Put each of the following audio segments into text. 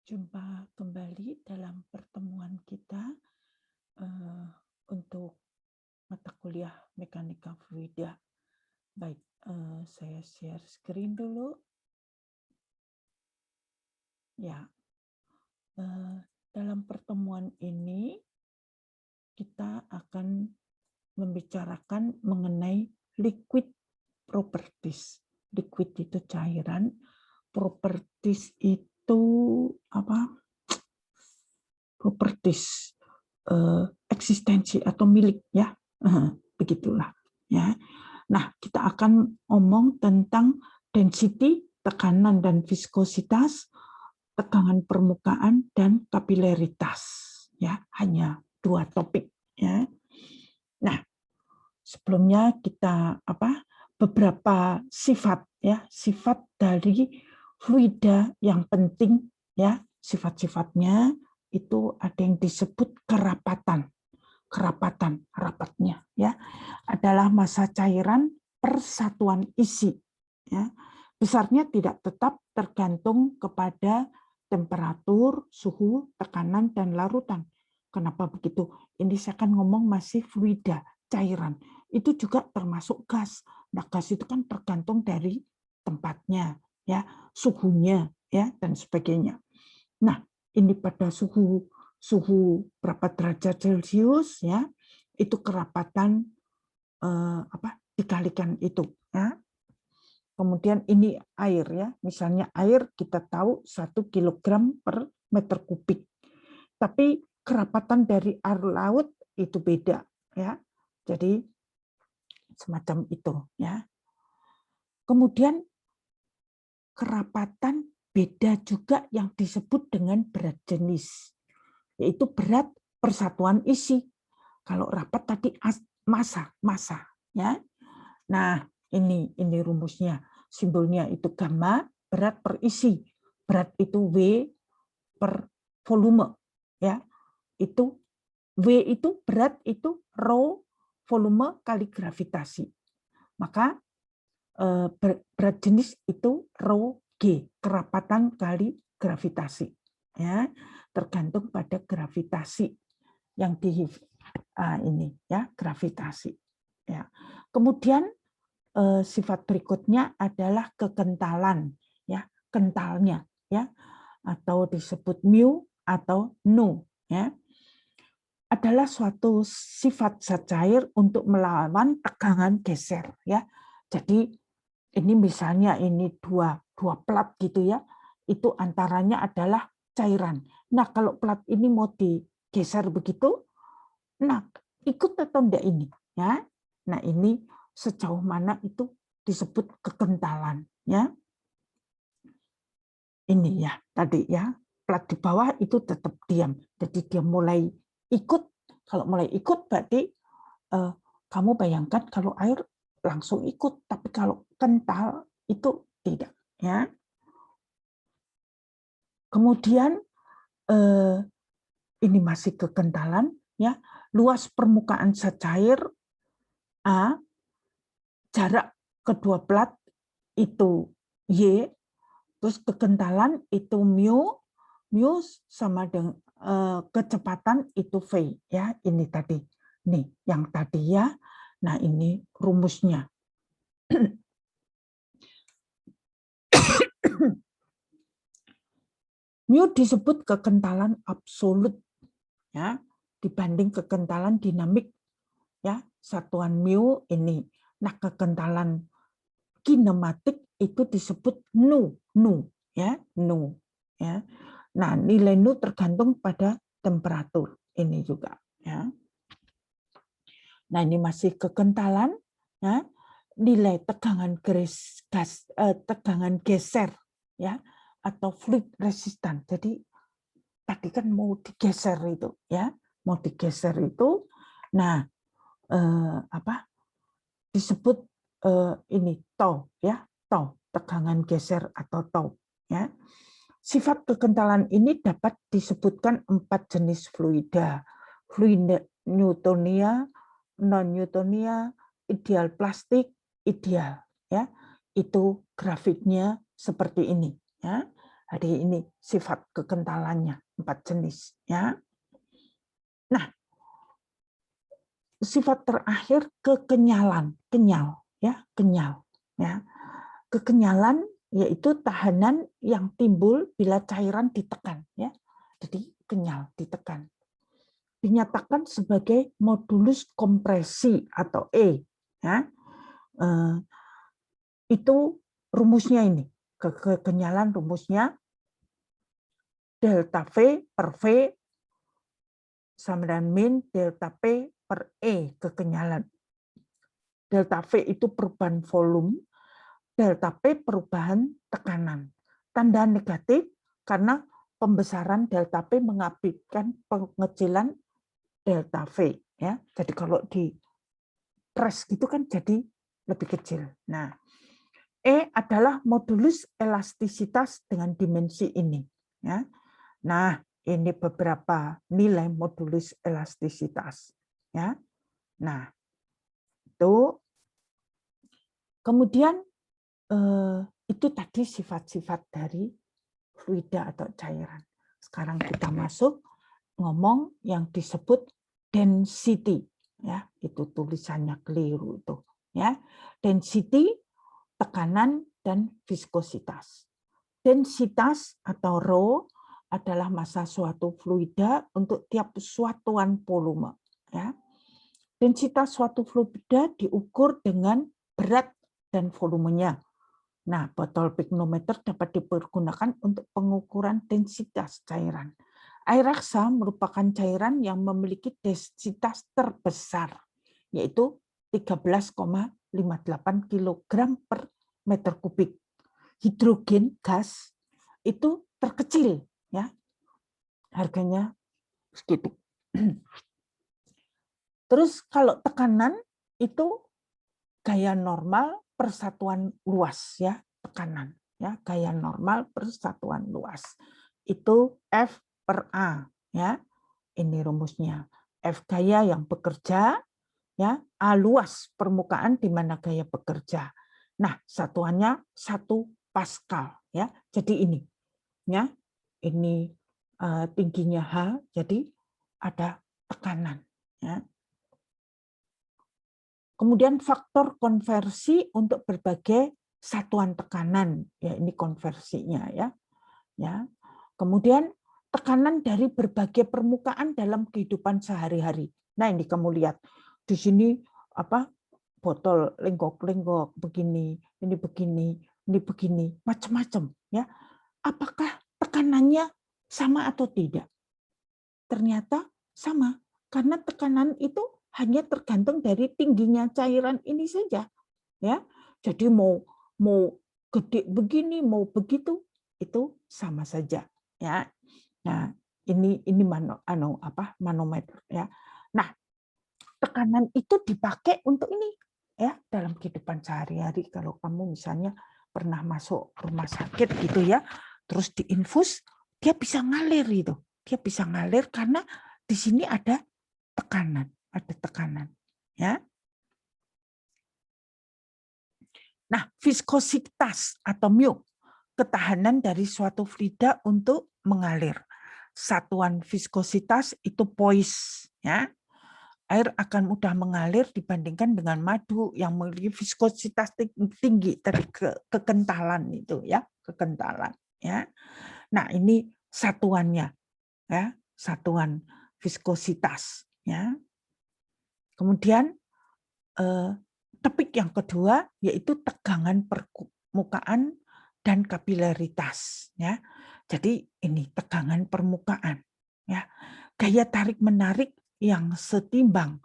Jumpa kembali dalam pertemuan kita untuk mata kuliah mekanika fluida. Baik, saya share screen dulu. Ya, dalam pertemuan ini kita akan membicarakan mengenai liquid properties. Liquid itu cairan, properties itu apa? Properties eksistensi atau milik ya, begitulah ya. Nah, kita akan ngomong tentang density, tekanan dan viskositas, tegangan permukaan dan kapilaritas ya, hanya 2 topik ya. Nah, sebelumnya kita beberapa sifat ya, sifat dari fluida yang penting ya, sifat-sifatnya itu ada yang disebut kerapatan. Kerapatan, rapatnya ya, adalah massa cairan per satuan isi ya. Besarnya tidak tetap, tergantung kepada temperatur, suhu, tekanan dan larutan. Kenapa begitu? Ini saya akan ngomong masih fluida, cairan. Itu juga termasuk gas. Nah, gas itu kan tergantung dari tempatnya ya, suhunya ya dan sebagainya. Nah, ini pada suhu berapa derajat Celcius ya, itu kerapatan dikalikan itu ya. Kemudian ini air ya, misalnya air kita tahu 1 kilogram per meter kubik. Tapi kerapatan dari air laut itu beda ya. Jadi semacam itu ya. Kemudian kerapatan beda juga yang disebut dengan berat jenis, yaitu berat persatuan isi. Kalau rapat tadi massa ya. Nah, ini rumusnya. Simbolnya itu gamma, berat per isi. Berat itu W per volume ya. Itu W itu berat itu rho volume kali gravitasi. Maka berat jenis itu rho G, kerapatan kali gravitasi ya, tergantung pada gravitasi yang di ini ya, gravitasi ya. Kemudian sifat berikutnya adalah kekentalan ya, kentalnya ya, atau disebut mu atau nu ya, adalah suatu sifat zat cair untuk melawan tegangan geser ya. Jadi ini misalnya ini dua plat gitu ya, itu antaranya adalah cairan. Nah, kalau plat ini mau digeser begitu, nah ikut atau enggak ini ya. Nah, ini sejauh mana itu disebut kekentalan ya. Ini ya tadi ya, plat di bawah itu tetap diam. Jadi dia mulai ikut. Kalau mulai ikut berarti kamu bayangkan kalau air langsung ikut, tapi kalau kental itu tidak ya. Kemudian ini masih kekentalan ya, luas permukaan zat cair A, jarak kedua plat itu Y, terus kekentalan itu mu, sama dengan kecepatan itu V ya, ini tadi. Nih, yang tadi ya. Nah, ini rumusnya. Mu disebut kekentalan absolut ya, dibanding kekentalan dinamik ya. Satuan mu ini. Nah, kekentalan kinematik itu disebut nu ya, nu ya. Nah, nilai nu tergantung pada temperatur ini juga ya. Nah, ini masih kekentalan ya. Nilai tegangan tegangan geser ya, atau fluid resistan. Jadi tadi kan mau digeser itu ya, mau digeser itu. Nah, disebut ini tau ya, tau, tegangan geser atau tau ya. Sifat kekentalan ini dapat disebutkan 4 jenis fluida: fluid Newtonia, non Newtonia, ideal plastik, ideal ya. Itu grafiknya seperti ini ya. Jadi ini sifat kekentalannya 4 jenis ya. Nah, sifat terakhir kekenyalan, kenyal ya, kenyal ya. Kekenyalan yaitu tahanan yang timbul bila cairan ditekan ya. Jadi kenyal ditekan. Dinyatakan sebagai modulus kompresi atau E ya. Itu rumusnya ini. Kekenyalan rumusnya delta V per V sama dengan min delta P per E kekenyalan. Delta V itu perubahan volume, delta P perubahan tekanan. Tanda negatif karena pembesaran delta P mengakibatkan pengecilan delta V ya. Jadi kalau di press gitu kan jadi lebih kecil. Nah, E adalah modulus elastisitas dengan dimensi ini ya. Nah, ini beberapa nilai modulus elastisitas ya. Nah, itu kemudian itu tadi sifat-sifat dari fluida atau cairan. Sekarang kita masuk ngomong yang disebut density ya, itu tulisannya keliru itu ya. Density, tekanan dan viskositas. Densitas atau rho adalah massa suatu fluida untuk tiap satuan volume ya. Densitas suatu fluida diukur dengan berat dan volumenya. Nah, botol pignometer dapat dipergunakan untuk pengukuran densitas cairan. Air raksa merupakan cairan yang memiliki densitas terbesar, yaitu 13,58 kg per meter kubik. Hidrogen gas itu terkecil, ya, harganya segitu. Terus kalau tekanan itu gaya normal persatuan luas ya, tekanan ya, gaya normal persatuan luas itu F per A ya. Ini rumusnya. F gaya yang bekerja ya, A luas permukaan di mana gaya bekerja. Nah, satuannya 1 Pascal ya. Jadi ini ya. Ini tingginya H, jadi ada tekanan ya. Kemudian faktor konversi untuk berbagai satuan tekanan, ya ini konversinya ya. Ya. Kemudian tekanan dari berbagai permukaan dalam kehidupan sehari-hari. Nah, ini kamu lihat di sini apa? Botol lenggok-lenggok begini, ini begini, ini begini, macam-macam ya. Apakah tekanannya sama atau tidak? Ternyata sama, karena tekanan itu hanya tergantung dari tingginya cairan ini saja, ya. Jadi mau gede begini, mau begitu, itu sama saja, ya. Nah, ini manometer, ya. Nah, tekanan itu dipakai untuk ini, ya, dalam kehidupan sehari-hari. Kalau kamu misalnya pernah masuk rumah sakit gitu ya, terus diinfus, dia bisa ngalir itu. Dia bisa ngalir karena di sini ada tekanan, ya. Nah, viskositas atau mu, ketahanan dari suatu fluida untuk mengalir. Satuan viskositas itu poise, ya. Air akan mudah mengalir dibandingkan dengan madu yang memiliki viskositas tinggi, tadi kekentalan itu ya, kekentalan ya. Nah, ini satuannya ya, satuan viskositas ya. Kemudian topik yang kedua yaitu tegangan permukaan dan kapilaritas ya. Jadi ini tegangan permukaan ya. Gaya tarik menarik yang setimbang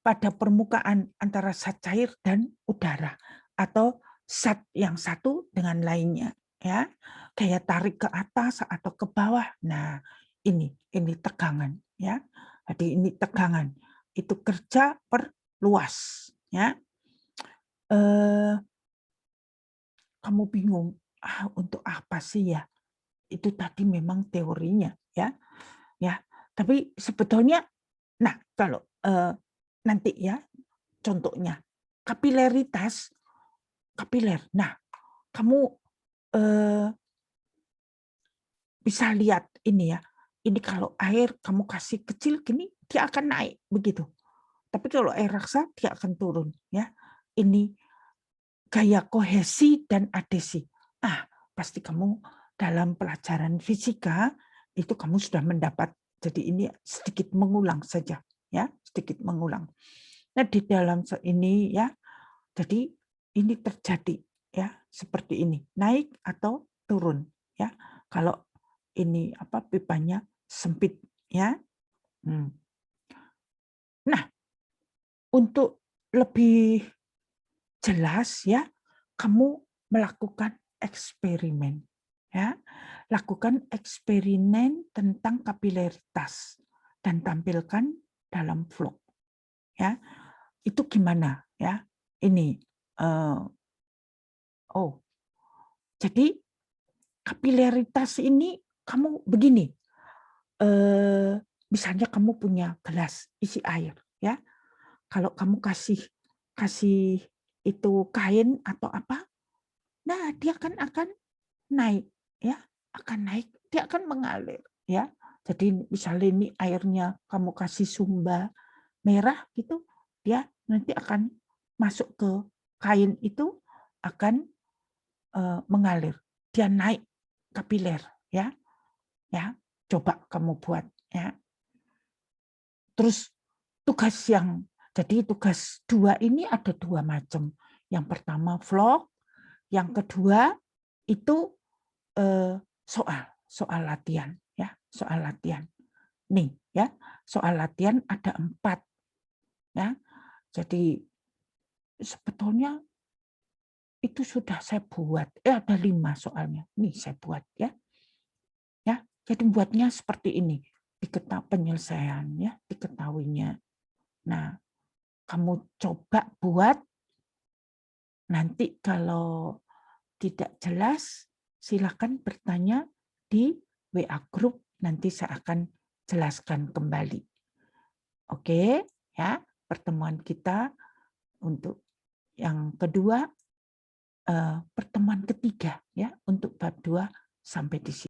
pada permukaan antara zat cair dan udara atau zat yang satu dengan lainnya ya. Gaya tarik ke atas atau ke bawah. Nah, ini tegangan ya. Jadi ini tegangan. Itu kerja per luas ya. Kamu bingung untuk apa sih ya? Itu tadi memang teorinya ya. Ya, tapi sebetulnya nah kalau nanti ya contohnya kapilaritas kapiler. Nah, kamu bisa lihat ini ya. Ini kalau air kamu kasih kecil gini, dia akan naik begitu. Tapi kalau air raksa dia akan turun ya. Ini gaya kohesi dan adesi. Pasti kamu dalam pelajaran fisika itu kamu sudah mendapat. Jadi ini sedikit mengulang saja ya, sedikit mengulang. Nah, di dalam ini ya, jadi ini terjadi ya seperti ini, naik atau turun ya. Kalau ini pipanya sempit ya. Nah, untuk lebih jelas ya, kamu melakukan eksperimen ya. Lakukan eksperimen tentang kapilaritas dan tampilkan dalam vlog ya. Itu gimana ya? Ini jadi kapilaritas ini kamu begini. Misalnya kamu punya gelas isi air ya. Kalau kamu kasih itu kain atau apa, nah dia akan naik ya, akan naik, dia akan mengalir ya. Jadi misalnya ini airnya kamu kasih sumba merah gitu, dia nanti akan masuk ke kain itu, akan mengalir, dia naik kapiler ya. Ya, coba kamu buat ya. Terus tugas 2 ini ada 2 macam. Yang pertama vlog, yang kedua itu soal latihan ya, soal latihan. Nih ya, soal latihan ada 4 ya. Jadi sebetulnya itu sudah saya buat. Ada 5 soalnya. Nih saya buat ya. Ya, jadi buatnya seperti ini. Penyelesaian ya, diketahuinya. Nah, kamu coba buat, nanti kalau tidak jelas silakan bertanya di WA Group, nanti saya akan jelaskan kembali. Oke, ya, pertemuan kita untuk yang kedua, pertemuan ketiga ya untuk bab 2 sampai di sini.